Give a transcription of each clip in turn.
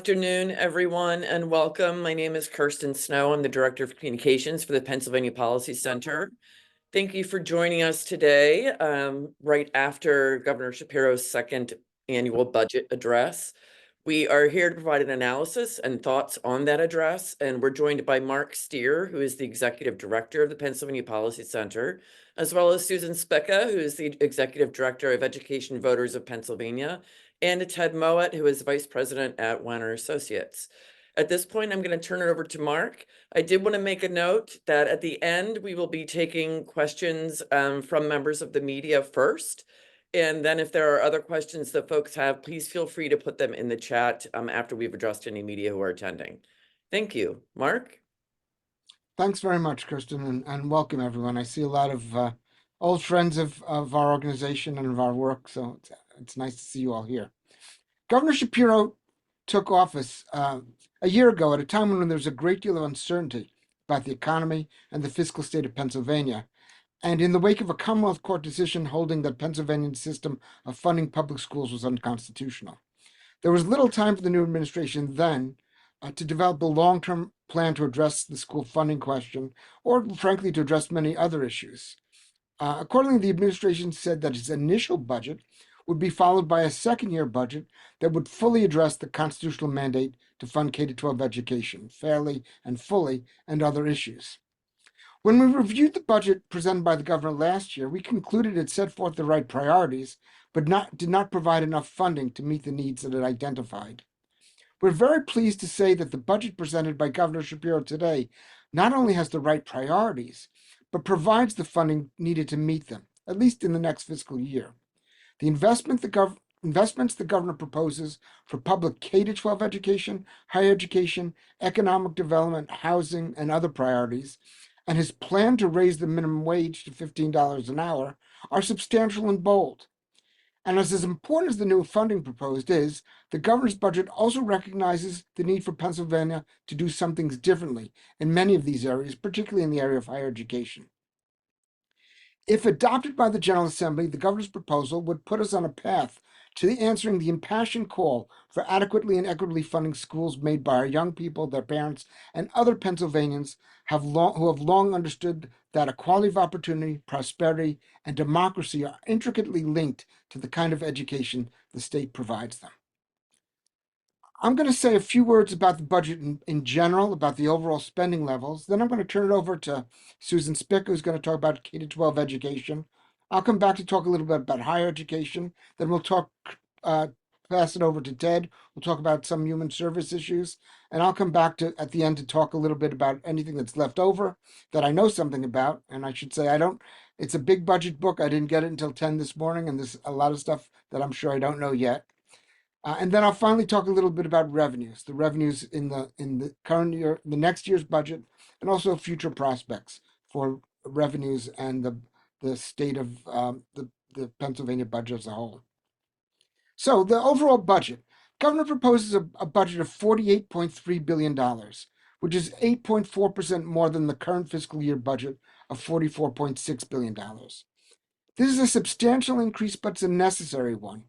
afternoon, everyone, and welcome. My name is Kirsten Snow. I'm the Director of Communications for the Pennsylvania Policy Center. Thank you for joining us today, right after Governor Shapiro's second annual budget address. We are here to provide an analysis and thoughts on that address, and we're joined by Mark Steer, who is the Executive Director of the Pennsylvania Policy Center, as well as Susan Spicka, who is the Executive Director of Education Voters of Pennsylvania, and Ted Mowat, who is Vice President at Weiner Associates. At this point, I'm going to turn it over to Mark. I did want to make a note that at the end, we will be taking questions from members of the media first. And then if there are other questions that folks have, please feel free to put them in the chat after we've addressed any media who are attending. Thank you. Mark? Thanks very much, Kirsten, and welcome everyone. I see a lot of old friends of our organization and of our work, so it's nice to see you all here. Governor Shapiro took office a year ago at a time when there was a great deal of uncertainty about the economy and the fiscal state of Pennsylvania, and in the wake of a Commonwealth Court decision holding that Pennsylvania's system of funding public schools was unconstitutional. There was little time for the new administration then to develop a long-term plan to address the school funding question, or frankly, to address many other issues. Accordingly, the administration said that its initial budget would be followed by a second-year budget that would fully address the constitutional mandate to fund K-12 education fairly and fully, and other issues. When we reviewed the budget presented by the governor last year, we concluded it set forth the right priorities, but did not provide enough funding to meet the needs that it identified. We're very pleased to say that the budget presented by Governor Shapiro today not only has the right priorities, but provides the funding needed to meet them, at least in the next fiscal year. The investments the governor proposes for public K-12 education, higher education, economic development, housing, and other priorities, and his plan to raise the minimum wage to $15 an hour are substantial and bold. And as important as the new funding proposed is, the governor's budget also recognizes the need for Pennsylvania to do some things differently in many of these areas, particularly in the area of higher education. If adopted by the General Assembly, the governor's proposal would put us on a path to answering the impassioned call for adequately and equitably funding schools made by our young people, their parents, and other Pennsylvanians who have long understood that equality of opportunity, prosperity, and democracy are intricately linked to the kind of education the state provides them. I'm going to say a few words about the budget in general, about the overall spending levels. Then I'm going to turn it over to Susan Spick, who's going to talk about K-12 education. I'll come back to talk a little bit about higher education. Then we'll pass it over to Ted. We'll talk about some human service issues. And I'll come back at the end to talk a little bit about anything that's left over that I know something about. And I should say, it's a big budget book. I didn't get it until 10 this morning, and there's a lot of stuff that I'm sure I don't know yet. And then I'll finally talk a little bit about revenues, the revenues in the current year, the next year's budget, and also future prospects for revenues and the state of the Pennsylvania budget as a whole. So the overall budget, governor proposes a budget of $48.3 billion, which is 8.4% more than the current fiscal year budget of $44.6 billion. This is a substantial increase, but it's a necessary one.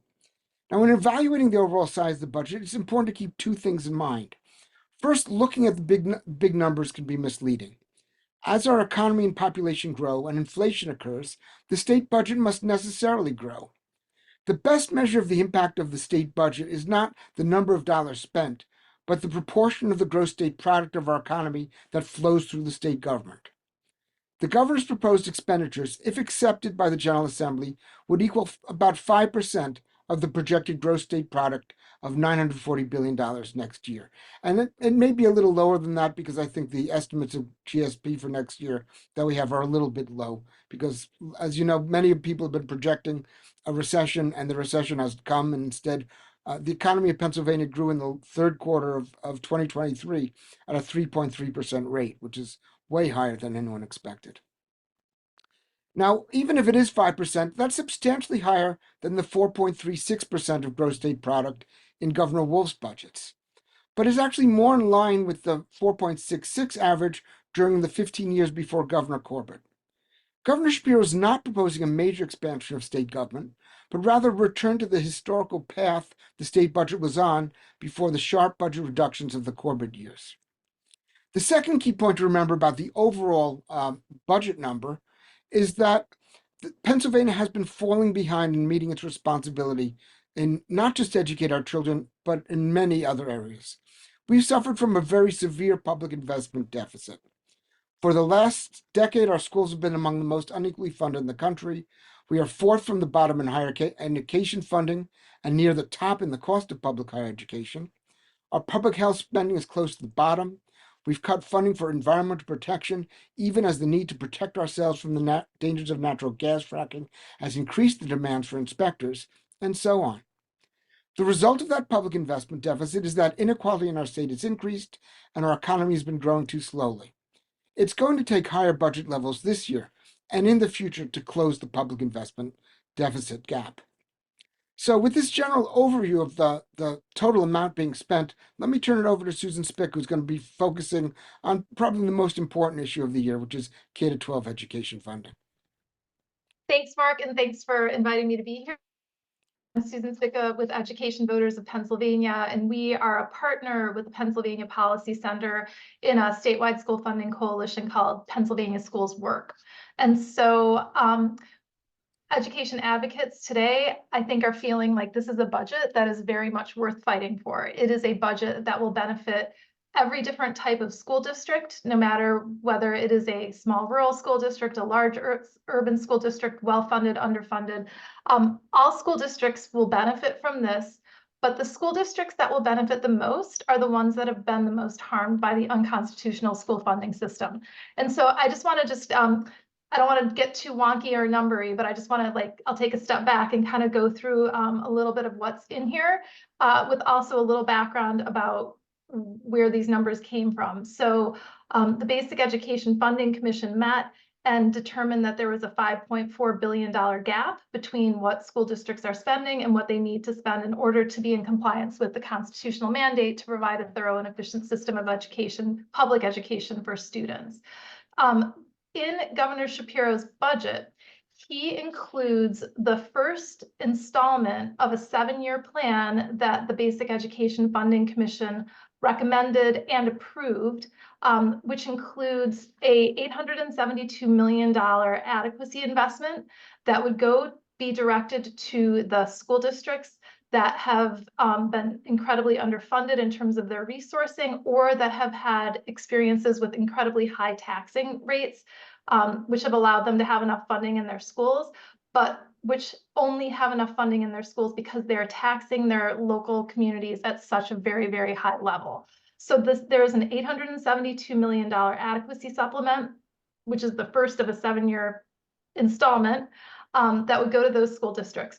Now, when evaluating the overall size of the budget, it's important to keep two things in mind. First, looking at the big numbers can be misleading. As our economy and population grow and inflation occurs, the state budget must necessarily grow. The best measure of the impact of the state budget is not the number of dollars spent, but the proportion of the gross state product of our economy that flows through the state government. The governor's proposed expenditures, if accepted by the General Assembly, would equal about 5% of the projected gross state product of $940 billion next year. And it may be a little lower than that because I think the estimates of GSP for next year that we have are a little bit low because, as you know, many people have been projecting a recession, and the recession has come, and instead the economy of Pennsylvania grew in the third quarter of 2023 at a 3.3% rate, which is way higher than anyone expected. Now, even if it is 5%, that's substantially higher than the 4.36% of gross state product in Governor Wolf's budgets, but is actually more in line with the 4.66 average during the 15 years before Governor Corbett. Governor Shapiro is not proposing a major expansion of state government, but rather return to the historical path the state budget was on before the sharp budget reductions of the Corbett years. The second key point to remember about the overall budget number is that Pennsylvania has been falling behind in meeting its responsibility in not just educate our children, but in many other areas. We've suffered from a very severe public investment deficit. For the last decade, our schools have been among the most unequally funded in the country. We are fourth from the bottom in higher education funding and near the top in the cost of public higher education. Our public health spending is close to the bottom. We've cut funding for environmental protection, even as the need to protect ourselves from the dangers of natural gas fracking has increased the demands for inspectors, and so on. The result of that public investment deficit is that inequality in our state has increased and our economy has been growing too slowly. It's going to take higher budget levels this year and in the future to close the public investment deficit gap. So with this general overview of the total amount being spent, let me turn it over to Susan Spick, who's going to be focusing on probably the most important issue of the year, which is K-12 education funding. Thanks, Mark, and thanks for inviting me to be here. I'm Susan Spica with Education Voters of Pennsylvania, and we are a partner with the Pennsylvania Policy Center in a statewide school funding coalition called Pennsylvania Schools Work. And so education advocates today, I think, are feeling like this is a budget that is very much worth fighting for. It is a budget that will benefit every different type of school district, no matter whether it is a small rural school district, a large urban school district, well-funded, underfunded. All school districts will benefit from this, but the school districts that will benefit the most are the ones that have been the most harmed by the unconstitutional school funding system. And so I just want to I don't want to get too wonky or numbery, but I just want to I'll take a step back and kind of go through a little bit of what's in here with also a little background about where these numbers came from. So the Basic Education Funding Commission met and determined that there was a $5.4 billion gap between what school districts are spending and what they need to spend in order to be in compliance with the constitutional mandate to provide a thorough and efficient system of education, public education for students. In Governor Shapiro's budget, he includes the first installment of a 7-year plan that the Basic Education Funding Commission recommended and approved, which includes a $872 million adequacy investment that would be directed to the school districts that have been incredibly underfunded in terms of their resourcing, or that have had experiences with incredibly high taxing rates, which have allowed them to have enough funding in their schools, but which only have enough funding in their schools because they're taxing their local communities at such a very, very high level. So there is an $872 million adequacy supplement, which is the first of a 7-year installment that would go to those school districts.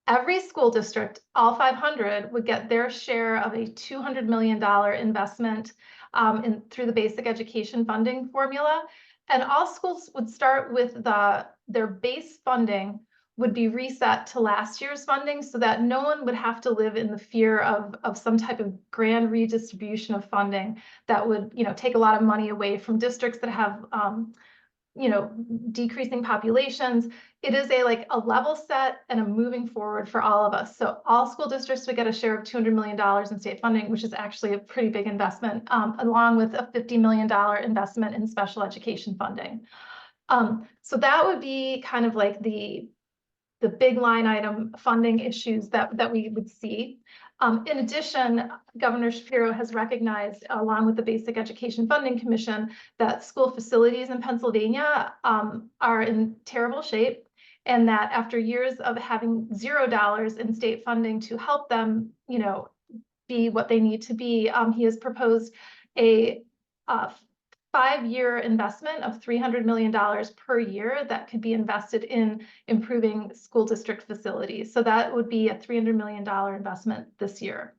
Every school district, all 500, would get their share of a $200 million investment through the basic education funding formula. And all schools would start with their base funding would be reset to last year's funding, so that no one would have to live in the fear of some type of grand redistribution of funding that would, take a lot of money away from districts that have decreasing populations. It is a level set and a moving forward for all of us. So all school districts would get a share of $200 million in state funding, which is actually a pretty big investment, along with a $50 million investment in special education funding. So that would be kind of like the big line item funding issues that we would see. In addition, Governor Shapiro has recognized, along with the Basic Education Funding Commission, that school facilities in Pennsylvania are in terrible shape, and that after years of having $0 in state funding to help them, be what they need to be, he has proposed a 5-year investment of $300 million per year that could be invested in improving school district facilities. So that would be a $300 million investment this year.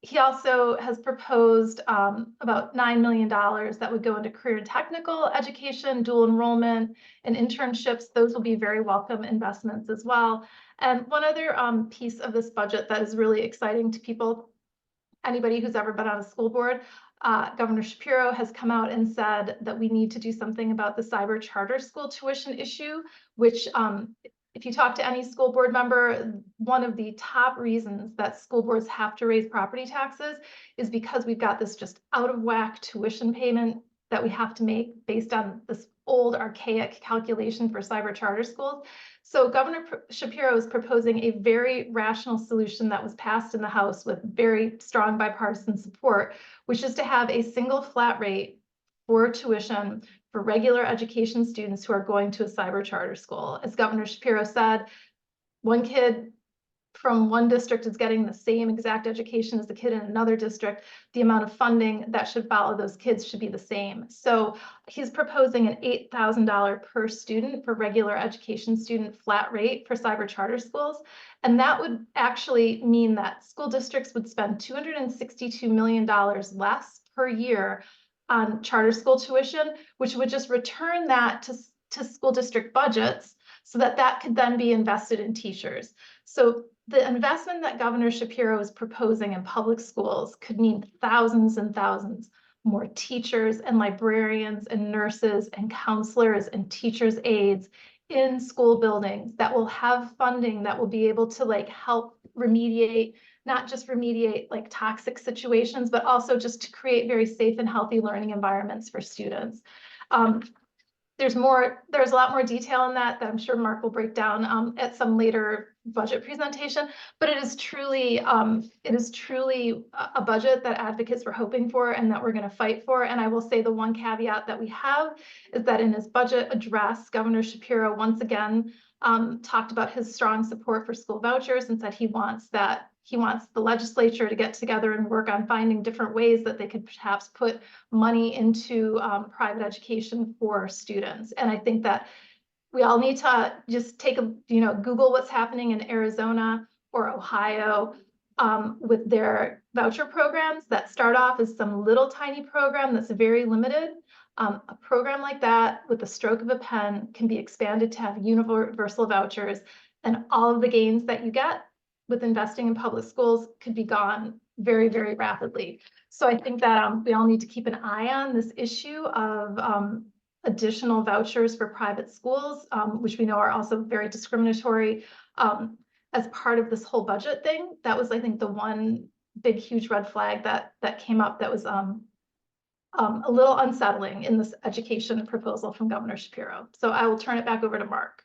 He also has proposed about $9 million that would go into career and technical education, dual enrollment, and internships. Those will be very welcome investments as well. And one other piece of this budget that is really exciting to people, anybody who's ever been on a school board, Governor Shapiro has come out and said that we need to do something about the cyber charter school tuition issue, which If you talk to any school board member, one of the top reasons that school boards have to raise property taxes is because we've got this just out of whack tuition payment that we have to make based on this old archaic calculation for cyber charter schools. So Governor Shapiro is proposing a very rational solution that was passed in the House with very strong bipartisan support, which is to have a single flat rate for tuition for regular education students who are going to a cyber charter school. As Governor Shapiro said, one kid from one district is getting the same exact education as the kid in another district. The amount of funding that should follow those kids should be the same. So he's proposing an $8,000 per student for regular education student flat rate for cyber charter schools. And that would actually mean that school districts would spend $262 million less per year on charter school tuition, which would just return that to school district budgets so that that could then be invested in teachers. So the investment that Governor Shapiro is proposing in public schools could mean thousands and thousands more teachers and librarians and nurses and counselors and teachers' aides in school buildings that will have funding that will be able to help remediate, not just remediate toxic situations, but also just to create very safe and healthy learning environments for students. There's a lot more detail in that I'm sure Mark will break down at some later budget presentation, but it is truly a budget that advocates were hoping for and that we're going to fight for. And I will say the one caveat that we have is that in his budget address, Governor Shapiro once again talked about his strong support for school vouchers and said he wants the legislature to get together and work on finding different ways that they could perhaps put money into private education for students. And I think that we all need to just Google what's happening in Arizona or Ohio with their voucher programs that start off as some little tiny program that's very limited. A program like that with the stroke of a pen can be expanded to have universal vouchers, and all of the gains that you get with investing in public schools could be gone very, very rapidly. So I think that we all need to keep an eye on this issue of additional vouchers for private schools, which we know are also very discriminatory as part of this whole budget thing. That was, I think, the one big, huge red flag that came up that was a little unsettling in this education proposal from Governor Shapiro. So I will turn it back over to Mark.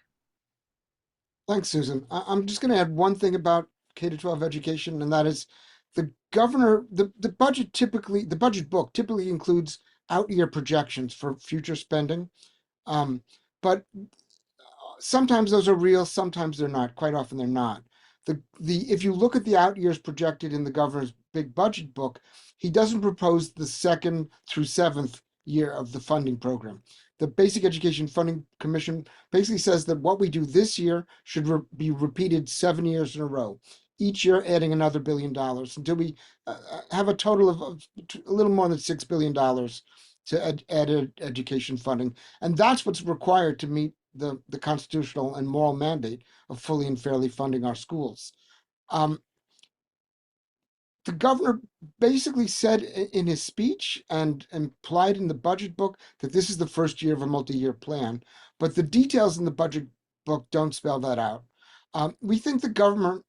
Thanks, Susan. I'm just going to add one thing about K-12 education, and that is the budget book typically includes out-year projections for future spending. But sometimes those are real, sometimes they're not. Quite often they're not. If you look at the out years projected in the governor's big budget book, he doesn't propose the 2nd through 7th year of the funding program. The Basic Education Funding Commission basically says that what we do this year should be repeated 7 years in a row, each year adding another $1 billion until we have a total of a little more than $6 billion to add education funding. And that's what's required to meet the constitutional and moral mandate of fully and fairly funding our schools. The governor basically said in his speech and implied in the budget book that this is the first year of a multi-year plan, but the details in the budget book don't spell that out. We think the governor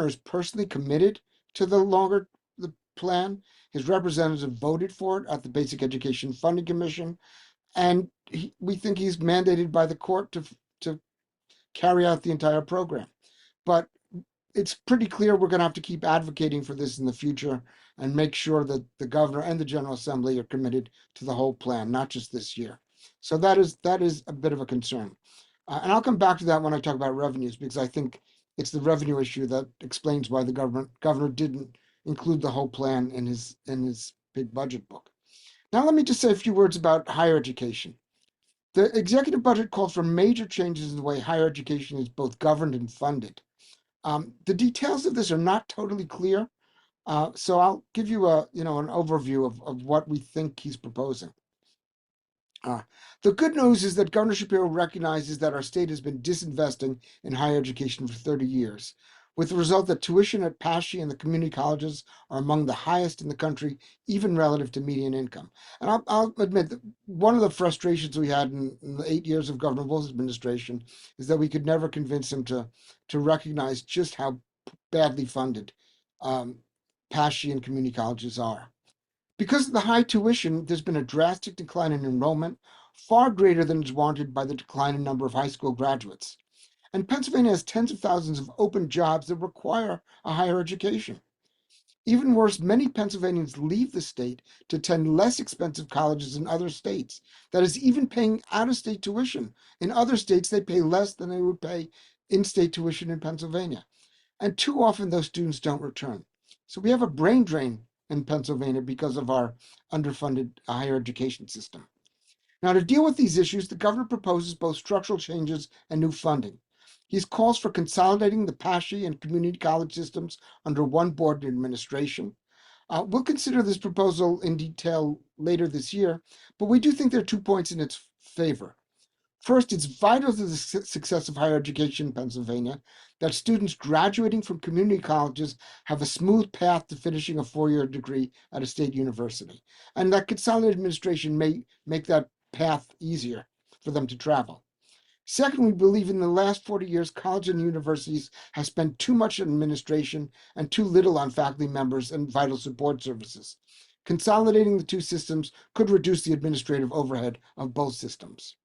is personally committed to the plan. His representative voted for it at the Basic Education Funding Commission, and we think he's mandated by the court to carry out the entire program. But it's pretty clear we're going to have to keep advocating for this in the future and make sure that the governor and the General Assembly are committed to the whole plan, not just this year. So that is a bit of a concern. And I'll come back to that when I talk about revenues, because I think it's the revenue issue that explains why the governor didn't include the whole plan in his big budget book. Now, let me just say a few words about higher education. The executive budget called for major changes in the way higher education is both governed and funded. The details of this are not totally clear, so I'll give you an overview of what we think he's proposing. The good news is that Governor Shapiro recognizes that our state has been disinvesting in higher education for 30 years. with the result that tuition at PASHE and the community colleges are among the highest in the country, even relative to median income. And I'll admit that one of the frustrations we had in the 8 years of Governor Wolf's administration is that we could never convince him to recognize just how badly funded PASHE and community colleges are. Because of the high tuition, there's been a drastic decline in enrollment, far greater than is warranted by the decline in number of high school graduates. And Pennsylvania has tens of thousands of open jobs that require a higher education. Even worse, many Pennsylvanians leave the state to attend less expensive colleges in other states. That is, even paying out-of-state tuition. In other states, they pay less than they would pay in-state tuition in Pennsylvania. And too often, those students don't return. So we have a brain drain in Pennsylvania because of our underfunded higher education system. Now, to deal with these issues, the governor proposes both structural changes and new funding. He calls for consolidating the PASHE and community college systems under one board and administration. We'll consider this proposal in detail later this year, but we do think there are 2 points in its favor. First, it's vital to the success of higher education in Pennsylvania that students graduating from community colleges have a smooth path to finishing a 4-year degree at a state university, and that consolidated administration may make that path easier for them to travel. Second, we believe in the last 40 years, colleges and universities have spent too much on administration and too little on faculty members and vital support services. Consolidating the two systems could reduce the administrative overhead of both systems.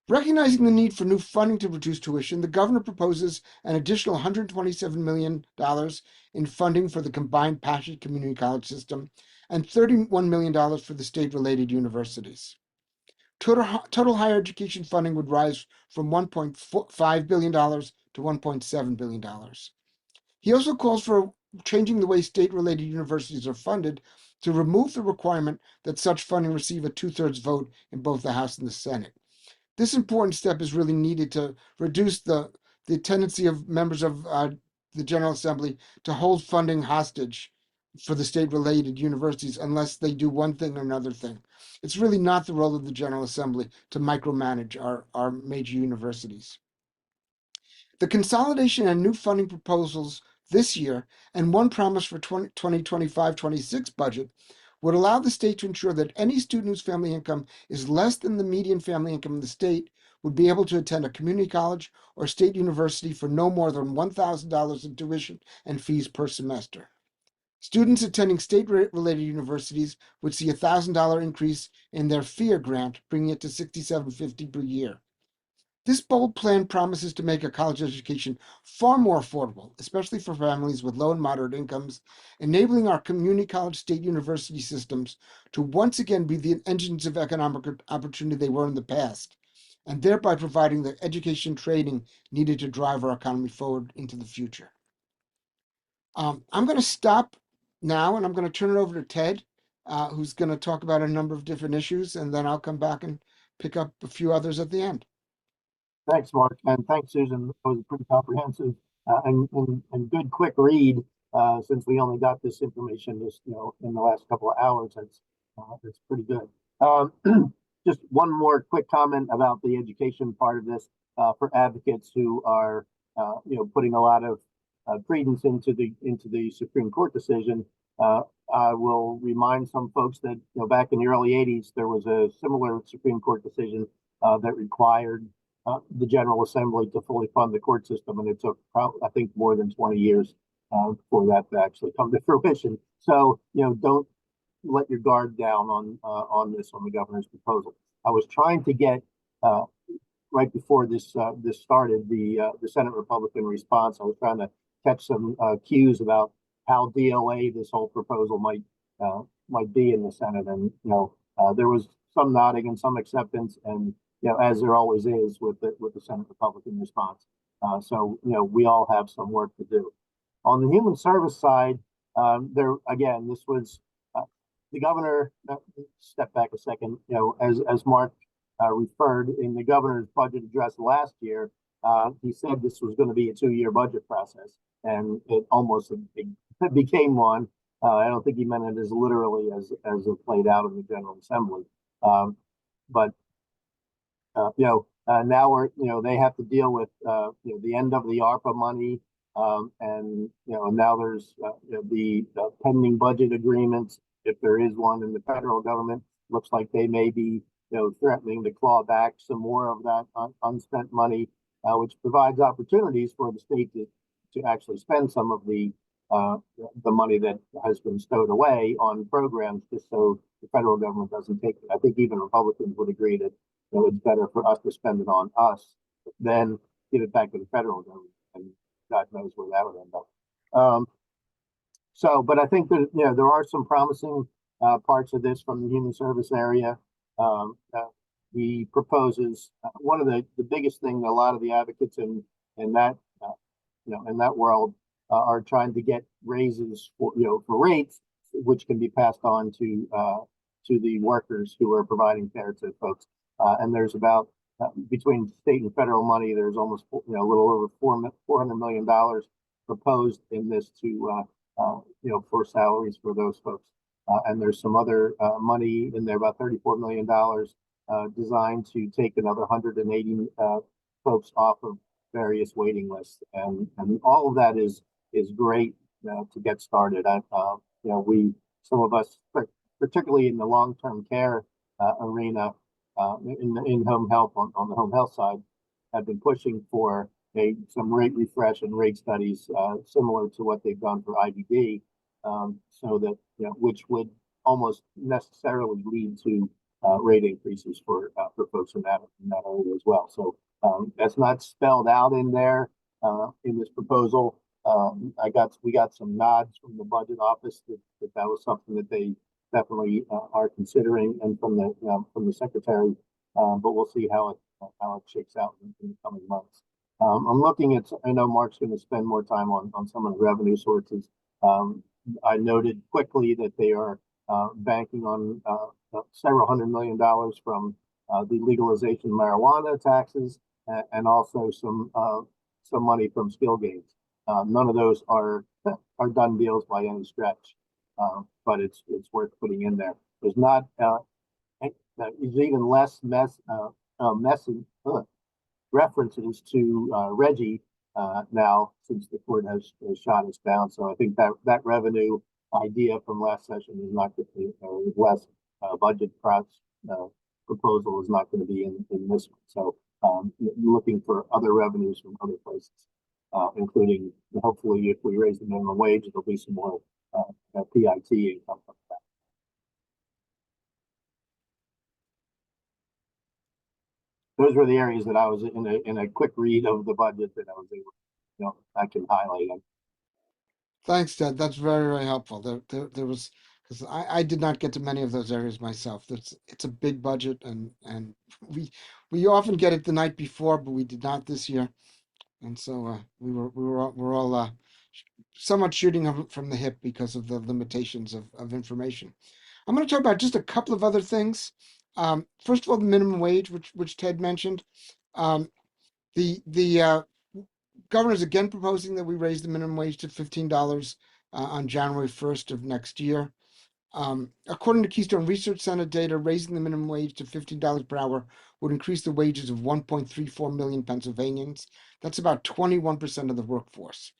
Recognizing the need for new funding to reduce tuition, the governor proposes an additional $127 million in funding for the combined PASHE community college system and $31 million for the state-related universities. Total higher education funding would rise from $1.5 billion to $1.7 billion. He also calls for changing the way state-related universities are funded to remove the requirement that such funding receive a 2/3 vote in both the House and the Senate. This important step is really needed to reduce the tendency of members of the General Assembly to hold funding hostage for the state-related universities unless they do one thing or another thing. It's really not the role of the General Assembly to micromanage our major universities. The consolidation and new funding proposals this year and one promise for 2025-26 budget would allow the state to ensure that any student whose family income is less than the median family income in the state would be able to attend a community college or state university for no more than $1,000 in tuition and fees per semester. Students attending state-related universities would see a $1,000 increase in their FEER grant, bringing it to $6,750 per year. This bold plan promises to make a college education far more affordable, especially for families with low and moderate incomes, enabling our community college state university systems to once again be the engines of economic opportunity they were in the past, and thereby providing the education training needed to drive our economy forward into the future. I'm going to stop now, and I'm going to turn it over to Ted, who's going to talk about a number of different issues, and then I'll come back and pick up a few others at the end. Thanks, Mark, and thanks, Susan. That was a pretty comprehensive and good quick read. Since we only got this information just in the last couple of hours, that's pretty good. Just one more quick comment about the education part of this for advocates who are putting a lot of credence into the Supreme Court decision. I will remind some folks that back in the early '80s there was a similar Supreme Court decision that required the General Assembly to fully fund the court system, and it took I think more than 20 years for that to actually come to fruition. So don't let your guard down on the governor's proposal. I was trying to get right before this started the Senate Republican response. I was trying to catch some cues about how DOA this whole proposal might be in the Senate, and there was some nodding and some acceptance, and as there always is with the Senate Republican response. So we all have some work to do. On the human service side, there again, this was the governor. Step back a second. As Mark referred in the governor's budget address last year, he said this was going to be a 2-year budget process, and it almost became one. I don't think he meant it as literally as it played out in the General Assembly, but now we're they have to deal with the end of the ARPA money, And now there's the pending budget agreements. If there is one in the federal government, looks like they may be threatening to claw back some more of that unspent money, which provides opportunities for the state to actually spend some of the money that has been stowed away on programs, just so the federal government doesn't take it. I think even Republicans would agree that it's better for us to spend it on us than give it back to the federal government, and God knows where that would end up. But I think that there are some promising parts of this from the human service area. He proposes one of the biggest thing a lot of the advocates in that in that world are trying to get raises for rates which can be passed on to the workers who are providing care to folks. And there's about between state and federal money, there's almost a little over $400 million proposed in this to for salaries for those folks. And there's some other money in there, about $34 million designed to take another 180 folks off of various waiting lists. And all of that is great to get started. Some of us, particularly in the long-term care arena, in home health, on the home health side, have been pushing for some rate refresh and rate studies similar to what they've done for IBD, so that which would almost necessarily lead to rate increases for folks in that area as well. So that's not spelled out in there in this proposal. We got some nods from the budget office that was something that they definitely are considering, and from the secretary. But we'll see how it shakes out in the coming months. I'm looking at. I know Mark's going to spend more time on some of the revenue sources. I noted quickly that they are banking on several $100 million from the legalization of marijuana taxes, and also some money from skill gains. None of those are done deals by any stretch, but it's worth putting in there. There's not there's even less messy references to Reggie now, since the court has shot us down. So I think that revenue idea from last session is not going to be, less budget proposal is not going to be in this one. So looking for other revenues from other places, including hopefully if we raise the minimum wage, there'll be some more PIT income from that. Those were the areas that I was in a quick read of the budget that I was able, I can highlight them. Thanks, Ted. That's very, very helpful. There was, because I did not get to many of those areas myself. It's a big budget, and we often get it the night before, but we did not this year, and so we're all somewhat shooting from the hip because of the limitations of information. I'm going to talk about just a couple of other things. First of all, the minimum wage, which Ted mentioned. The governor's again proposing that we raise the minimum wage to $15 on January 1st of next year. According to Keystone Research Center data, raising the minimum wage to $15 per hour would increase the wages of 1.34 million Pennsylvanians. That's about 21% of the workforce.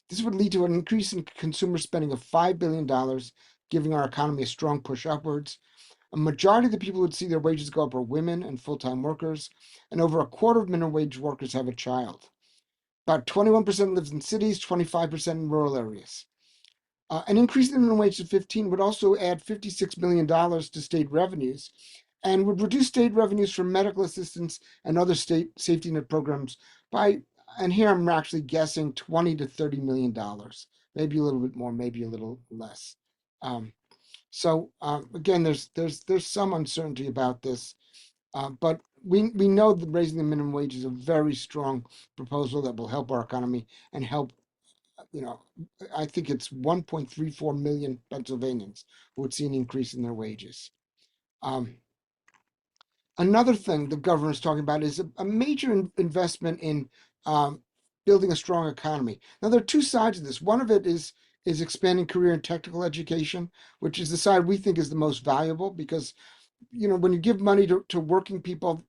This would lead to an increase in consumer spending of $5 billion, giving our economy a strong push upwards. A majority of the people who would see their wages go up are women and full-time workers, and over a quarter of minimum wage workers have a child. About 21% lives in cities, 25% in rural areas. An increase in the minimum wage to 15 would also add $56 million to state revenues, and would reduce state revenues from medical assistance and other state safety net programs by, and here I'm actually guessing, $20 to $30 million, maybe a little bit more, maybe a little less. So again, there's some uncertainty about this, but we know that raising the minimum wage is a very strong proposal that will help our economy and help. I think it's 1.34 million Pennsylvanians who would see an increase in their wages. Another thing the governor is talking about is a major investment in building a strong economy. Now, there are two sides of this. One of it is expanding career and technical education, which is the side we think is the most valuable, because when you give money to working people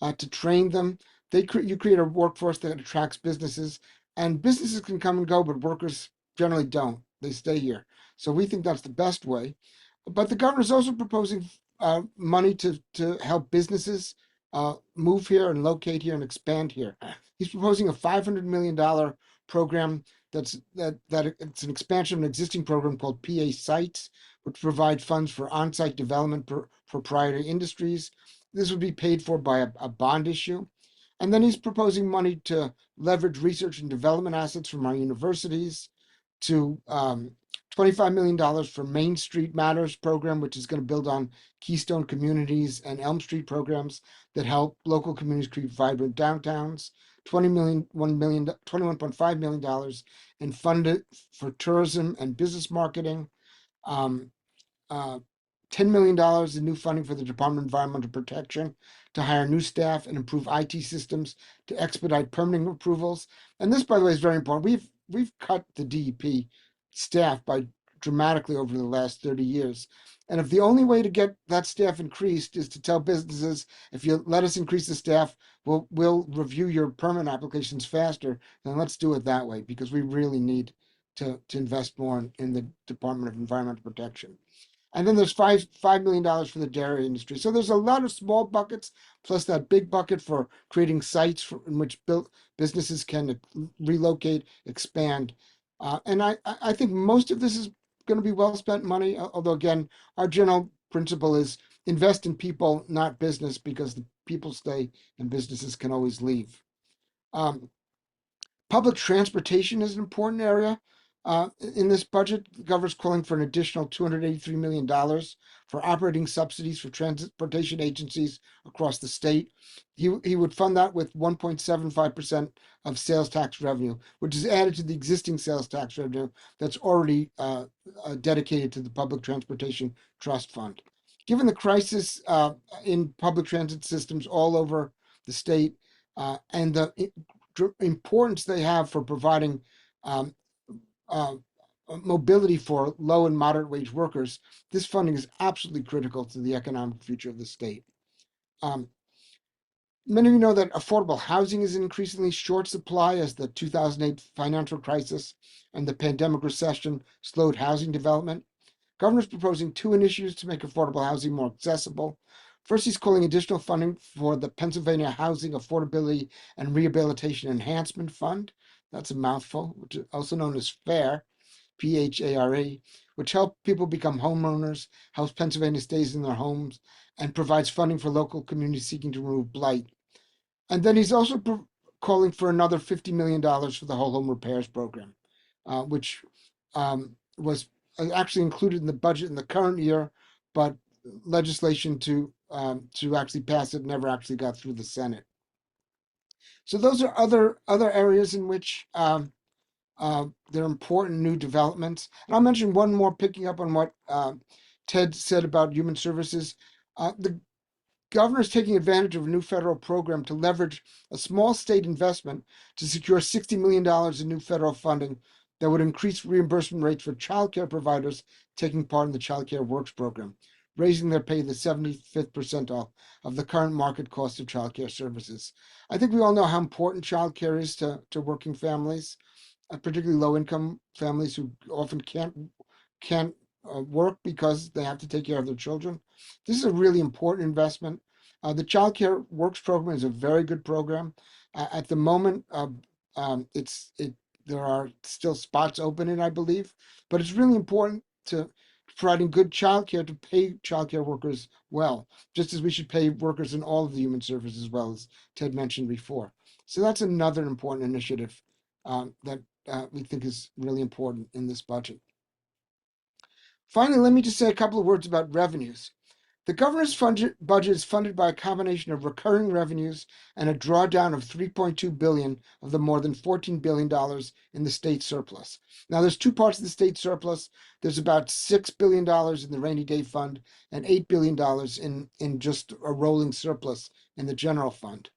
to train them, you create a workforce that attracts businesses, And businesses can come and go, but workers generally don't. They stay here. So we think that's the best way. But the governor's also proposing money to help businesses move here and locate here and expand here. He's proposing a $500 million program that it's an expansion of an existing program called PA Sites, which provide funds for on-site development for proprietary industries. This would be paid for by a bond issue. And then he's proposing money to leverage research and development assets from our universities, to $25 million for Main Street Matters program, which is going to build on Keystone Communities and Elm Street programs that help local communities create vibrant downtowns. $21.5 million in funded for tourism and business marketing. Um, $10 million in new funding for the Department of Environmental Protection to hire new staff and improve IT systems to expedite permitting approvals. And this, by the way, is very important. We've cut the DEP staff by dramatically over the last 30 years. And if the only way to get that staff increased is to tell businesses, if you let us increase the staff, we'll review your permit applications faster, then let's do it that way, because we really need to invest more in the Department of Environmental Protection. And then there's $5 million for the dairy industry. So there's a lot of small buckets, plus that big bucket for creating sites in which businesses can relocate, expand. And I think most of this is going to be well spent money. Although again, our general principle is invest in people, not business, because the people stay and businesses can always leave. Public transportation is an important area. In this budget, the governor's calling for an additional $283 million for operating subsidies for transportation agencies across the state. He would fund that with 1.75% of sales tax revenue, which is added to the existing sales tax revenue that's already dedicated to the Public Transportation Trust Fund. Given the crisis in public transit systems all over the state and the importance they have for providing mobility for low and moderate wage workers, this funding is absolutely critical to the economic future of the state. Many of you know that affordable housing is in increasingly short supply as the 2008 financial crisis and the pandemic recession slowed housing development. Governor's proposing two initiatives to make affordable housing more accessible. First, he's calling additional funding for the Pennsylvania Housing Affordability and Rehabilitation Enhancement Fund. That's a mouthful, which is also known as FARE, PHARE, which helps people become homeowners, helps Pennsylvania stays in their homes, and provides funding for local communities seeking to remove blight. And then he's also calling for another $50 million for the whole home repairs program, which was actually included in the budget in the current year, but legislation to actually pass it never actually got through the Senate. So those are other areas in which there are important new developments. And I'll mention one more, picking up on what Ted said about human services. The governor is taking advantage of a new federal program to leverage a small state investment to secure $60 million in new federal funding that would increase reimbursement rates for childcare providers taking part in the Child Care Works program, raising their pay to the 75th percentile of the current market cost of childcare services. I think we all know how important childcare is to working families, particularly low-income families who often can't work because they have to take care of their children. This is a really important investment. The Child Care Works program is a very good program. At the moment, there are still spots open in, I believe, but it's really important to providing good childcare to pay childcare workers well, just as we should pay workers in all of the human services well, as Ted mentioned before. So that's another important initiative that we think is really important in this budget. Finally, let me just say a couple of words about revenues. The governor's budget is funded by a combination of recurring revenues and a drawdown of $3.2 billion of the more than $14 billion in the state surplus. Now, there's two parts of the state surplus. There's about $6 billion in the rainy day fund and $8 billion in just a rolling surplus in the general fund.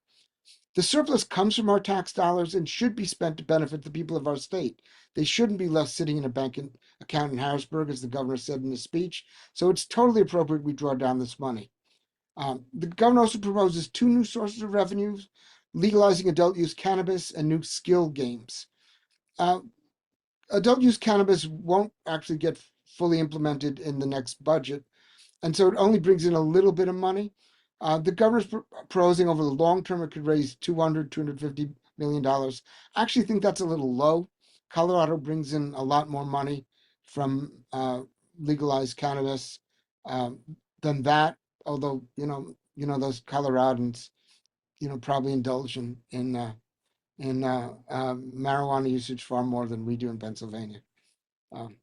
The surplus comes from our tax dollars and should be spent to benefit the people of our state. They shouldn't be left sitting in a bank account in Harrisburg, as the governor said in his speech. So it's totally appropriate we draw down this money. The governor also proposes two new sources of revenues, legalizing adult use cannabis and new skill games. uh, adult use cannabis won't actually get fully implemented in the next budget. And so it only brings in a little bit of money. The governor's proposing over the long term, it could raise $250 million. I actually think that's a little low. Colorado brings in a lot more money from legalized cannabis um, than that. Although those Coloradans, probably indulge in marijuana usage far more than we do in Pennsylvania. Um,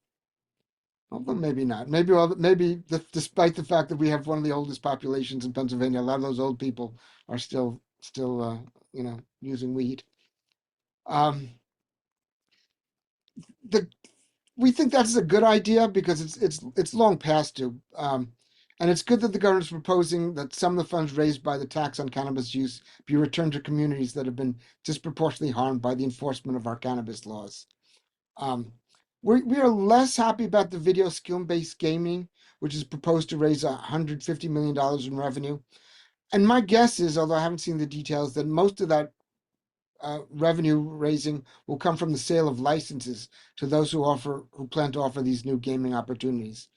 Although maybe not. Despite the fact that we have one of the oldest populations in Pennsylvania, a lot of those old people are still using weed. Um, the we think that's a good idea because it's long past due. And it's good that the governor's proposing that some of the funds raised by the tax on cannabis use be returned to communities that have been disproportionately harmed by the enforcement of our cannabis laws. Um, we are less happy about the video skill-based gaming, which is proposed to raise $150 million in revenue. And my guess is, although I haven't seen the details, that most of that revenue raising will come from the sale of licenses to those who plan to offer these new gaming opportunities.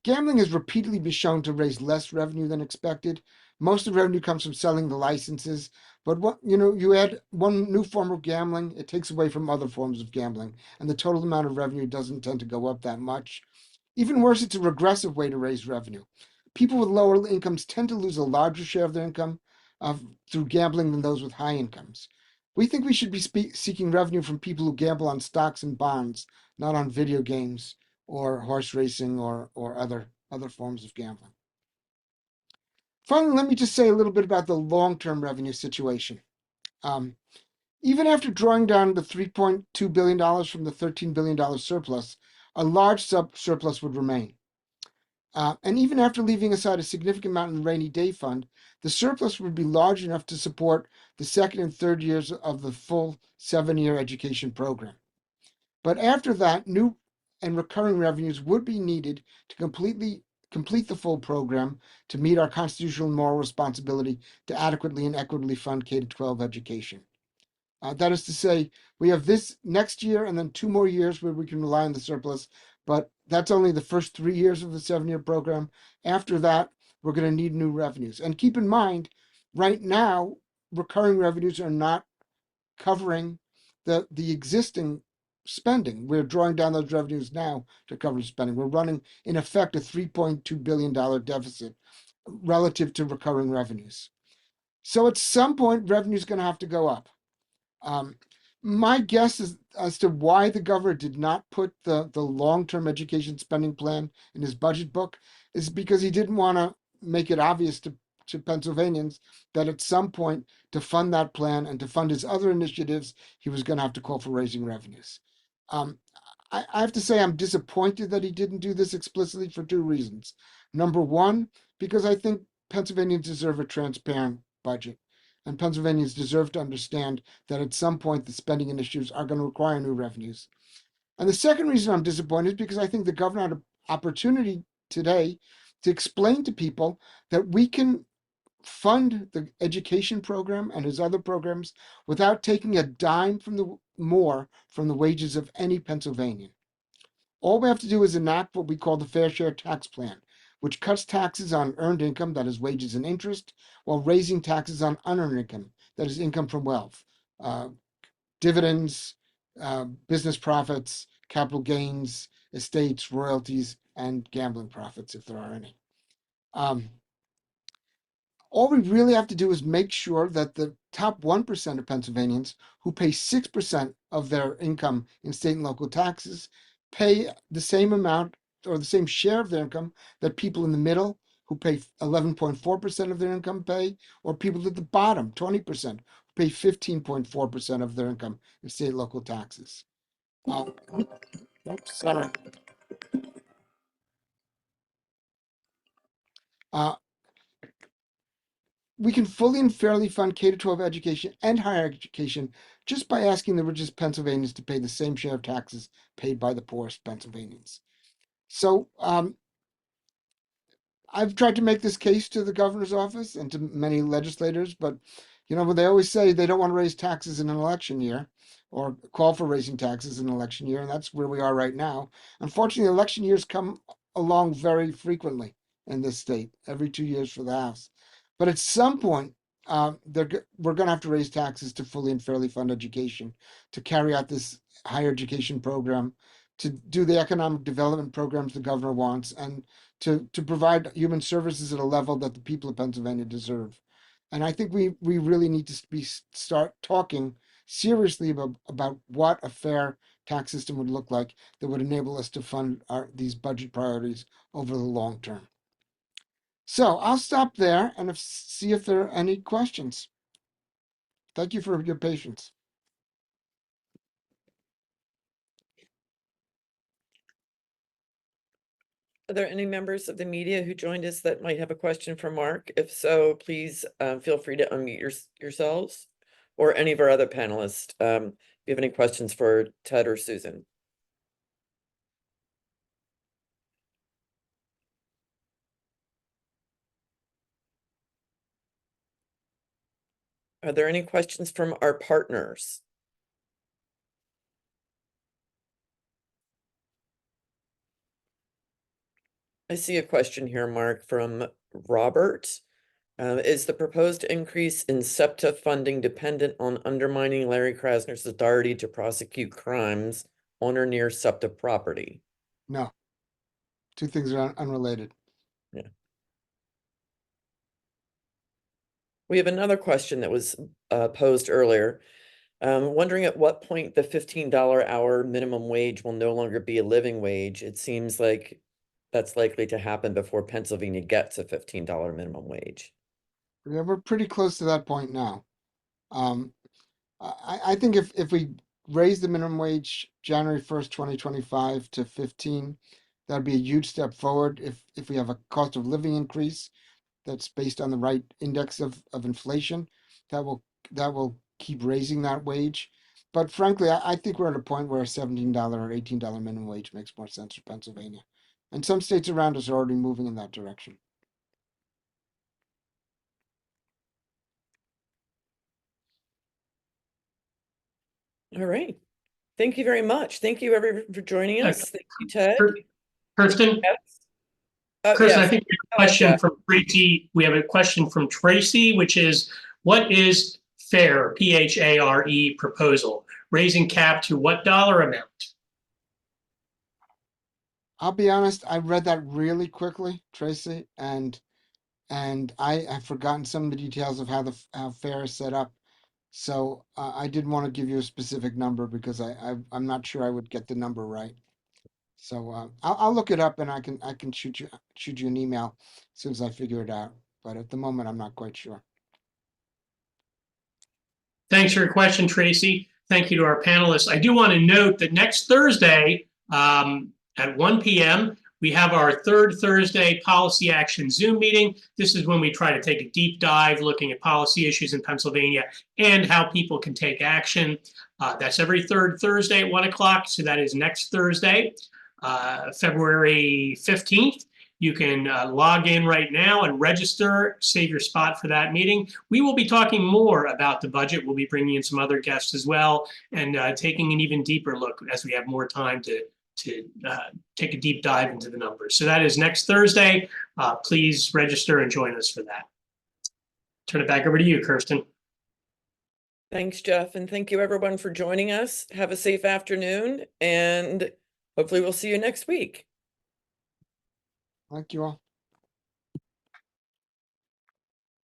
Gambling has repeatedly been shown to raise less revenue than expected. Most of the revenue comes from selling the licenses, but you add one new form of gambling, it takes away from other forms of gambling, and the total amount of revenue doesn't tend to go up that much. Even worse, it's a regressive way to raise revenue. People with lower incomes tend to lose a larger share of their income through gambling than those with high incomes. We think we should be seeking revenue from people who gamble on stocks and bonds, not on video games or horse racing or other forms of gambling. Finally, let me just say a little bit about the long-term revenue situation. Even after drawing down the $3.2 billion from the $13 billion surplus, a large surplus would remain. And even after leaving aside a significant amount in the rainy day fund, the surplus would be large enough to support the second and third years of the full 7-year education program. But after that, new and recurring revenues would be needed to complete the full program to meet our constitutional and moral responsibility to adequately and equitably fund K-12 education. That is to say, we have this next year and then 2 more years where we can rely on the surplus, but that's only the first 3 years of the 7-year program. After that, we're going to need new revenues. And keep in mind, right now, recurring revenues are not covering the existing spending. We're drawing down those revenues now to cover spending. We're running, in effect, a $3.2 billion deficit relative to recurring revenues. So at some point, revenue is going to have to go up. My guess is as to why the governor did not put the long-term education spending plan in his budget book is because he didn't want to make it obvious to Pennsylvanians that at some point to fund that plan and to fund his other initiatives, he was going to have to call for raising revenues. I have to say I'm disappointed that he didn't do this explicitly for 2 reasons. Number one, because I think Pennsylvanians deserve a transparent budget. And Pennsylvanians deserve to understand that at some point the spending initiatives are going to require new revenues. And the second reason I'm disappointed is because I think the governor had an opportunity today to explain to people that we can fund the education program and his other programs without taking a dime more from the wages of any Pennsylvanian. All we have to do is enact what we call the Fair Share Tax Plan, which cuts taxes on earned income, that is wages and interest, while raising taxes on unearned income, that is income from wealth, dividends, business profits, capital gains, estates, royalties, and gambling profits, if there are any. All we really have to do is make sure that the top 1% of Pennsylvanians who pay 6% of their income in state and local taxes pay the same amount or the same share of their income that people in the middle who pay 11.4% of their income pay, or people at the bottom, 20%, who pay 15.4% of their income in state and local taxes. Sorry. We can fully and fairly fund K-12 education and higher education just by asking the richest Pennsylvanians to pay the same share of taxes paid by the poorest Pennsylvanians. So I've tried to make this case to the governor's office and to many legislators, but when they always say they don't want to raise taxes in an election year, or call for raising taxes in an election year, and that's where we are right now. Unfortunately, election years come along very frequently in this state, every 2 years for the House. But at some point, we're going to have to raise taxes to fully and fairly fund education, to carry out this higher education program, to do the economic development programs the governor wants, and to provide human services at a level that the people of Pennsylvania deserve. And I think we really need to start talking seriously about what a fair tax system would look like that would enable us to fund these budget priorities over the long term. So I'll stop there and see if there are any questions. Thank you for your patience. Are there any members of the media who joined us that might have a question for Mark? If so, please feel free to unmute yourselves, or any of our other panelists. If you have any questions for Ted or Susan. Are there any questions from our partners? I see a question here, Mark, from Robert. Is the proposed increase in SEPTA funding dependent on undermining Larry Krasner's authority to prosecute crimes on or near SEPTA property? No, two things are unrelated. Yeah. We have another question that was posed earlier. Wondering at what point the $15 hour minimum wage will no longer be a living wage. It seems like that's likely to happen before Pennsylvania gets a $15 minimum wage. Yeah, we're pretty close to that point now. I think if we raise the minimum wage January 1st, 2025 to 15, that'd be a huge step forward. If we have a cost of living increase that's based on the right index of inflation, that will keep raising that wage. But frankly, I think we're at a point where a $17 or $18 minimum wage makes more sense for Pennsylvania. And some states around us are already moving in that direction. All right. Thank you very much. Thank you everyone for joining us. Thank you, Ted. Kirsten? Yes. Oh, Kirsten, yes. I think we have a question from Tracy. We have a question from Tracy, which is, what is FAIR, PHARE proposal? Raising cap to what dollar amount? I'll be honest, I read that really quickly, Tracy, and I have forgotten some of the details of how FAIR is set up. So I didn't want to give you a specific number because I'm not sure I would get the number right. So I'll look it up and I can shoot you an email as soon as I figure it out. But at the moment, I'm not quite sure. Thanks for your question, Tracy. Thank you to our panelists. I do want to note that next Thursday at 1 p.m., we have our third Thursday Policy Action Zoom meeting. This is when we try to take a deep dive looking at policy issues in Pennsylvania and how people can take action. That's every third Thursday at 1 o'clock. So that is next Thursday, February 15th. You can log in right now and register, save your spot for that meeting. We will be talking more about the budget. We'll be bringing in some other guests as well and taking an even deeper look as we have more time to take a deep dive into the numbers. So that is next Thursday. Please register and join us for that. Turn it back over to you, Kirsten. Thanks, Jeff. And thank you everyone for joining us. Have a safe afternoon and hopefully we'll see you next week. Thank you all.